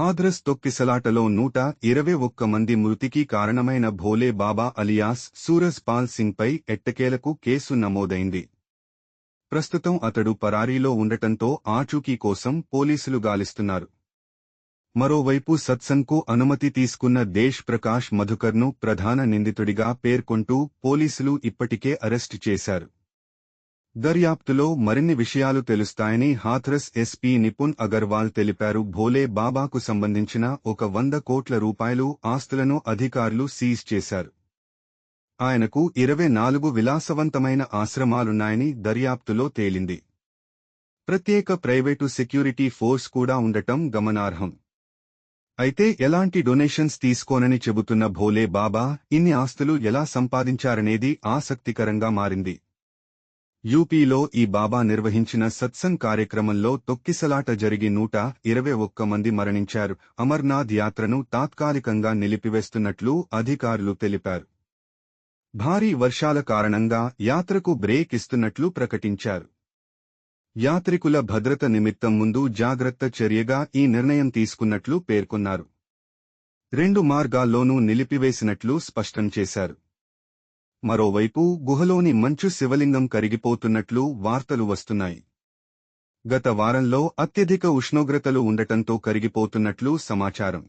హాథ్రస్ తొక్కిసలాటలో 121 మంది మృతికి కారణమైన భోలే బాబా అలియాస్ సూరజ్ పాల్ సింగ్పై ఎట్టకేలకు కేసు నమోదైంది. ప్రస్తుతం అతడు పరారీలో ఉండటంతో ఆచూకీ కోసం పోలీసులు గాలిస్తున్నారు. మరోవైపు సత్సంగ్కు అనుమతి తీసుకున్న దేశ్ ప్రకాష్ మధుకర్ను ప్రధాన నిందితుడిగా పేర్కొంటూ పోలీసులు ఇప్పటికే అరెస్టు చేశారు. దర్యాప్తులో మరిన్ని విషయాలు తెలుస్తాయని హాథ్రస్ ఎస్పీ నిపుణ్ అగర్వాల్ తెలిపారు. భోలే బాబాకు సంబంధించిన 100 కోట్ల రూపాయలు ఆస్తులను అధికారులు సీజ్ చేశారు. ఆయనకు 24 విలాసవంతమైన ఆశ్రమాలున్నాయని దర్యాప్తులో తేలింది. ప్రత్యేక ప్రైవేటు సెక్యూరిటీ ఫోర్స్ కూడా ఉండటం గమనార్హం. అయితే ఎలాంటి డొనేషన్స్ తీసుకోనని చెబుతున్న భోలే బాబా ఇన్ని ఆస్తులు ఎలా సంపాదించారనేది ఆసక్తికరంగా మారింది. యూపీలో ఈ బాబా నిర్వహించిన సత్సంగ్ కార్యక్రమంలో తొక్కిసలాట జరిగి 121 మంది మరణించారు. అమర్నాథ్ యాత్రను తాత్కాలికంగా నిలిపివేస్తున్నట్లు అధికారులు తెలిపారు. భారీ వర్షాల కారణంగా యాత్రకు బ్రేక్ ఇస్తున్నట్లు ప్రకటించారు. యాత్రికుల భద్రత నిమిత్తం ముందు జాగ్రత్త చర్యగా ఈ నిర్ణయం తీసుకున్నట్లు పేర్కొన్నారు. 2 మార్గాల్లోనూ నిలిపివేసినట్లు స్పష్టం చేశారు. మరోవైపు గుహలోని మంచు శివలింగం కరిగిపోతున్నట్లు వార్తలు వస్తున్నాయి. గత వారంలో అత్యధిక ఉష్ణోగ్రతలు ఉండటంతో కరిగిపోతున్నట్లు సమాచారం.